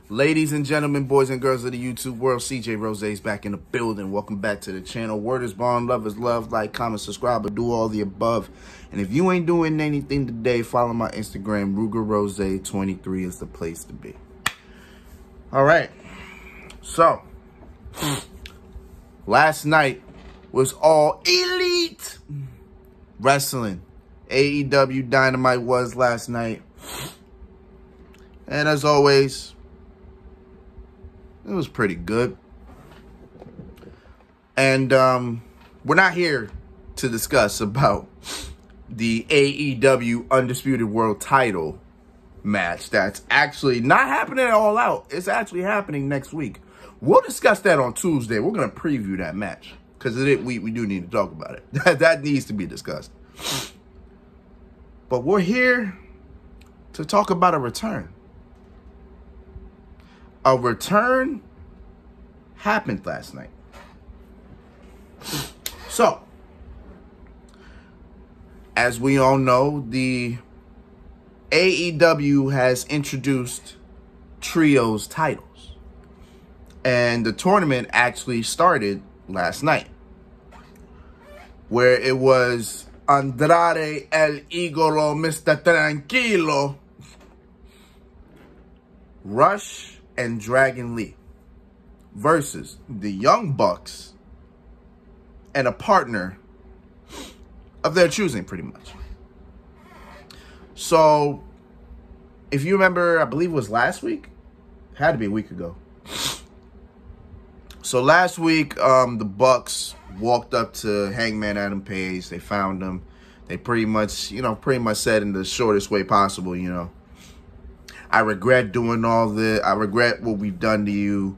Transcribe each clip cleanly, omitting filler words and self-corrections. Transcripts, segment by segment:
Ladies and gentlemen, boys and girls of the YouTube world, CJ Rose is back in the building. Welcome back to the channel. Word is bond, love is love. Like, comment, subscribe, or do all the above. And if you ain't doing anything today, follow my Instagram. RugerRose23 is the place to be. All right. So, last night was all elite wrestling. AEW Dynamite was last night. And as always, it was pretty good. And we're not here to discuss about the AEW Undisputed World Title match that's actually not happening at All Out. It's actually happening next week. We'll discuss that on Tuesday. We're going to preview that match because we do need to talk about it. That needs to be discussed. But we're here to talk about a return. A return happened last night. So, as we all know, the AEW has introduced trios titles. And the tournament actually started last night, where it was Andrade El Igolo, Mr. Tranquilo, Rush, and Dragon Lee versus the Young Bucks and a partner of their choosing, pretty much. So, if you remember, I believe it was last week. It had to be a week ago. So last week, the Bucks walked up to Hangman Adam Page. They found him. They pretty much said in the shortest way possible, I regret doing all this. I regret what we've done to you.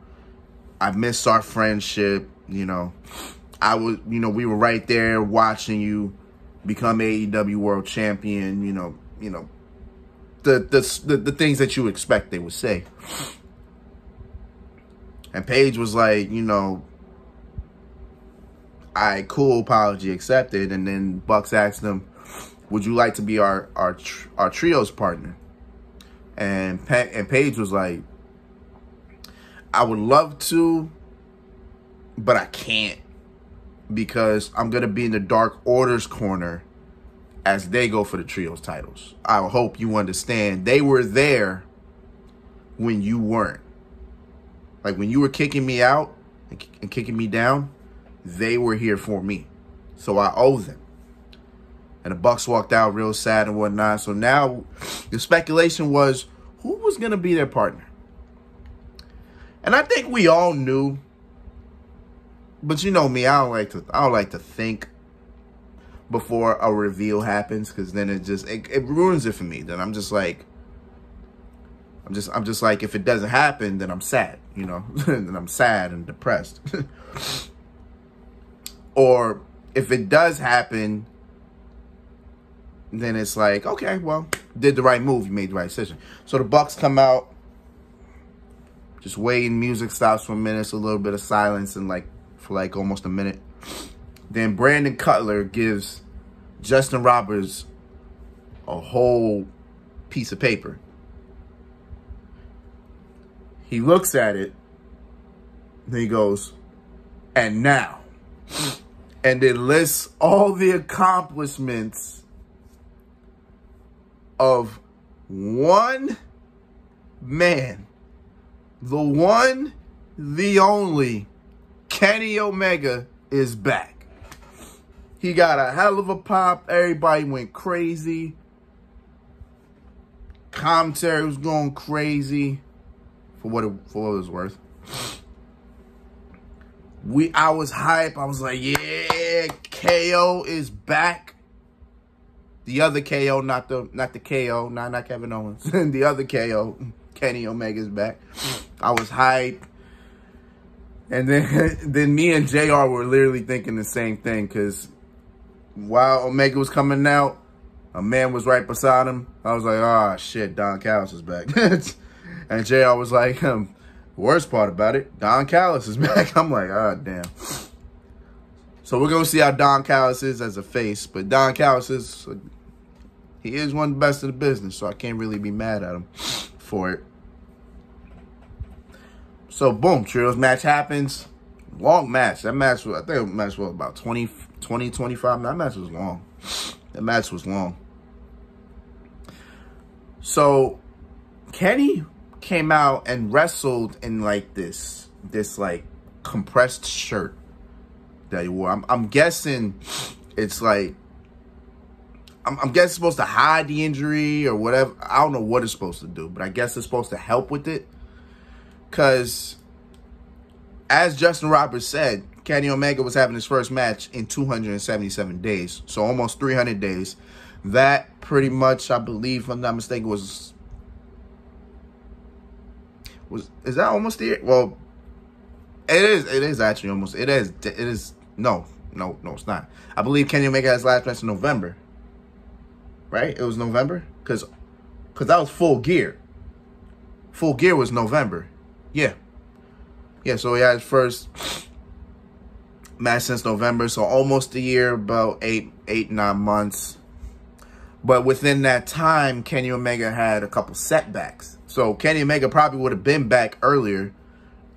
I miss our friendship. We were right there watching you become AEW World Champion. The things that you expect they would say. And Paige was like, all right, cool, apology accepted. And then Bucks asked him, would you like to be our trios partner? And Paige was like, I would love to, but I can't because I'm going to be in the Dark Order's corner as they go for the trios titles. I hope you understand. They were there when you weren't. Like when you were kicking me out and kicking me down, they were here for me. So I owe them. And the Bucks walked out real sad and whatnot. So now the speculation was who was going to be their partner. And I think we all knew. But you know me, I don't like to think before a reveal happens, because then it ruins it for me. Then I'm just like if it doesn't happen, then I'm sad, then I'm sad and depressed. Or if it does happen, then it's like, okay, well, did the right move. You made the right decision. So the Bucks come out, just waiting. Music stops for a minute. It's a little bit of silence and for almost a minute. Then Brandon Cutler gives Justin Roberts a whole piece of paper. He looks at it. Then he goes, and now. And it lists all the accomplishments of one man, the one, the only, Kenny Omega is back. He got a hell of a pop. Everybody went crazy. Commentary was going crazy for what it was worth. I was hype. I was like, yeah, KO is back. The other KO, not the KO, not Kevin Owens. The other KO, Kenny Omega's back. I was hype. And then me and JR were literally thinking the same thing, because while Omega was coming out, a man was right beside him. I was like, oh shit, Don Callis is back. And JR was like, worst part about it, Don Callis is back. I'm like, oh damn. So we're going to see how Don Callis is as a face. But Don Callis he is one of the best in the business, so I can't really be mad at him for it. So, boom, trios match happens. Long match. That match was, I think the match was about 20, 25. That match was long. That match was long. So, Kenny came out and wrestled in like this like compressed shirt that he wore. I'm guessing it's like, I'm guessing it's supposed to hide the injury or whatever. I don't know what it's supposed to do, but I guess it's supposed to help with it. Because, as Justin Roberts said, Kenny Omega was having his first match in 277 days. So almost 300 days. That pretty much, I believe, if I'm not mistaken, is that almost the year? Well, it is actually almost, no, it's not. I believe Kenny Omega had his last match in November. Right? It was November? Because that was Full Gear. Full Gear was November. Yeah. Yeah, so he had his first match since November. So almost a year, about 9 months. But within that time, Kenny Omega had a couple setbacks. So Kenny Omega probably would have been back earlier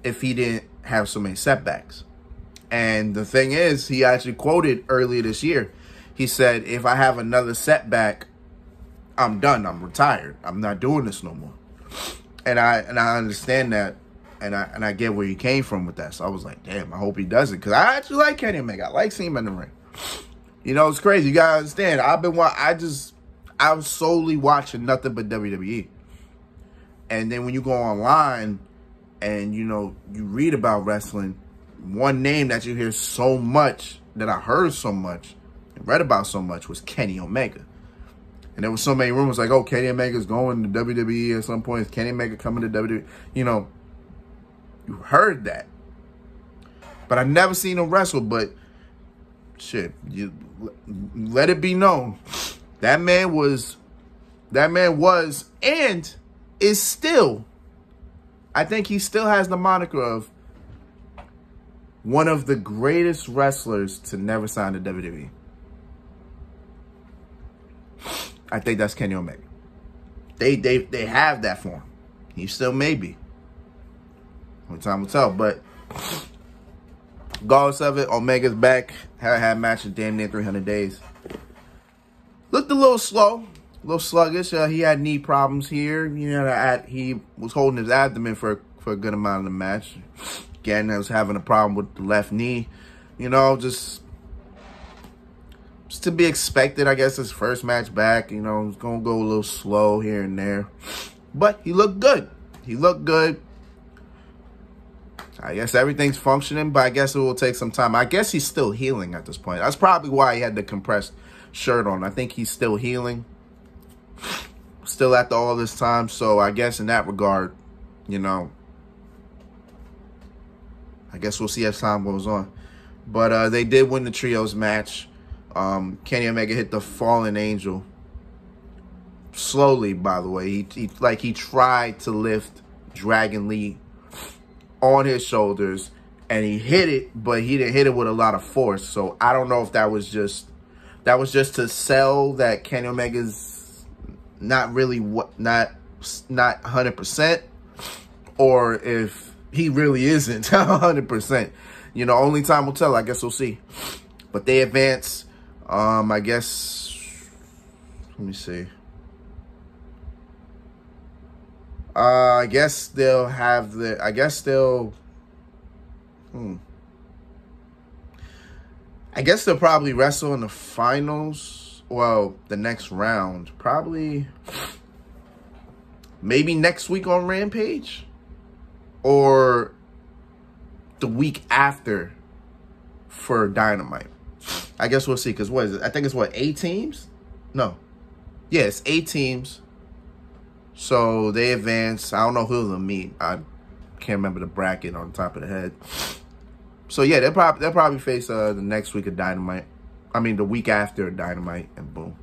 if he didn't have so many setbacks. And the thing is, he actually quoted earlier this year. He said, if I have another setback, I'm done. I'm retired. I'm not doing this no more. And I understand that, and I get where he came from with that. So I was like, damn, I hope he doesn't, because I actually like Kenny Omega. I like seeing him in the ring. You know, it's crazy. You gotta understand. I was solely watching nothing but WWE. And then when you go online and, you know, you read about wrestling, one name that you hear so much, that I heard so much, and read about so much, was Kenny Omega. And there was so many rumors like, oh, Kenny Omega's going to WWE at some point. Is Kenny Omega coming to WWE? You know, you heard that. But I never seen him wrestle. But shit, you let it be known. That man was and is still, I think he still has the moniker of one of the greatest wrestlers to never sign to WWE. I think that's Kenny Omega. They have that for him. He still may be. Only time will tell. But regardless of it, Omega's back. Had a match in damn near 300 days. Looked a little slow, a little sluggish. He had knee problems here. You know, he was holding his abdomen for a good amount of the match. Again, I was having a problem with the left knee. You know, just to be expected, I guess, his first match back. You know, he's going to go a little slow here and there. But he looked good. He looked good. I guess everything's functioning, but I guess it will take some time. I guess he's still healing at this point. That's probably why he had the compressed shirt on. I think he's still healing. Still after all this time. So I guess in that regard, you know, I guess we'll see as time goes on. But they did win the trios match. Kenny Omega hit the Fallen Angel slowly, by the way. He tried to lift Dragon Lee on his shoulders, and he hit it, but he didn't hit it with a lot of force. So I don't know if that was just to sell that Kenny Omega's not really not 100%, or if he really isn't 100%. You know, only time will tell. I guess we'll see. But they advance. I guess, let me see. I guess they'll have the, I guess they'll probably wrestle in the finals. Well, the next round. Probably, maybe next week on Rampage. Or the week after for Dynamite. I guess we'll see, because what is it? I think it's, what, 8 teams? No. Yeah, it's 8 teams. So they advance. I don't know who they'll meet. I can't remember the bracket on the top of the head. So yeah, they'll probably face the next week of Dynamite. I mean, the week after Dynamite, and boom.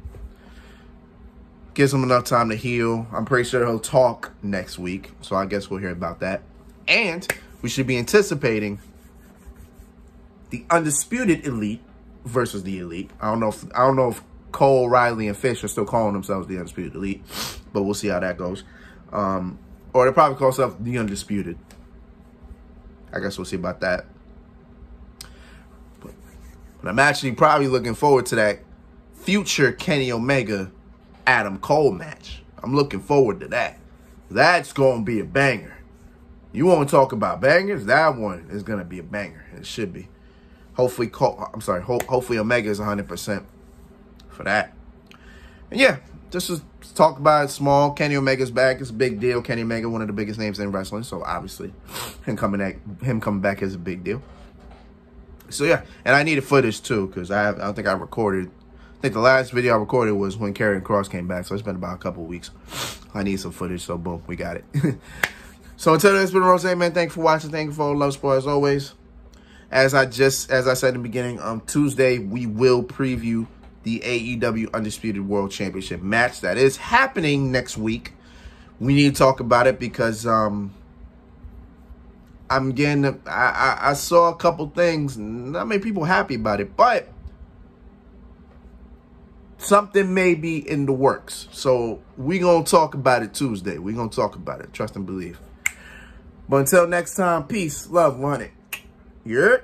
Gives him enough time to heal. I'm pretty sure he'll talk next week. So I guess we'll hear about that. And we should be anticipating the Undisputed Elite versus the Elite. I don't know if Cole, Riley, and Fish are still calling themselves the Undisputed Elite, but we'll see how that goes. Or they'll probably call themselves the Undisputed. I guess we'll see about that. But I'm actually probably looking forward to that future Kenny Omega Adam Cole match. I'm looking forward to that. That's going to be a banger. You want to talk about bangers? That one is going to be a banger. It should be. Hopefully, hopefully Omega is 100% for that. And yeah, just to talk about it small. Kenny Omega's back. It's a big deal. Kenny Omega, one of the biggest names in wrestling. So obviously, him coming back is a big deal. So yeah, and I needed footage too because I don't think I recorded. I think the last video I recorded was when Karrion Kross came back. So it's been about a couple of weeks. I need some footage. So boom, we got it. So until then, it's been Rose, man. Thank you for watching. Thank you for all the love, support as always. As I said in the beginning, on Tuesday, we will preview the AEW Undisputed World Championship match that is happening next week. We need to talk about it because I saw a couple things. Not many people happy about it, but something may be in the works. So we're going to talk about it Tuesday. We're going to talk about it. Trust and believe. But until next time, peace, love, 100. Yeah.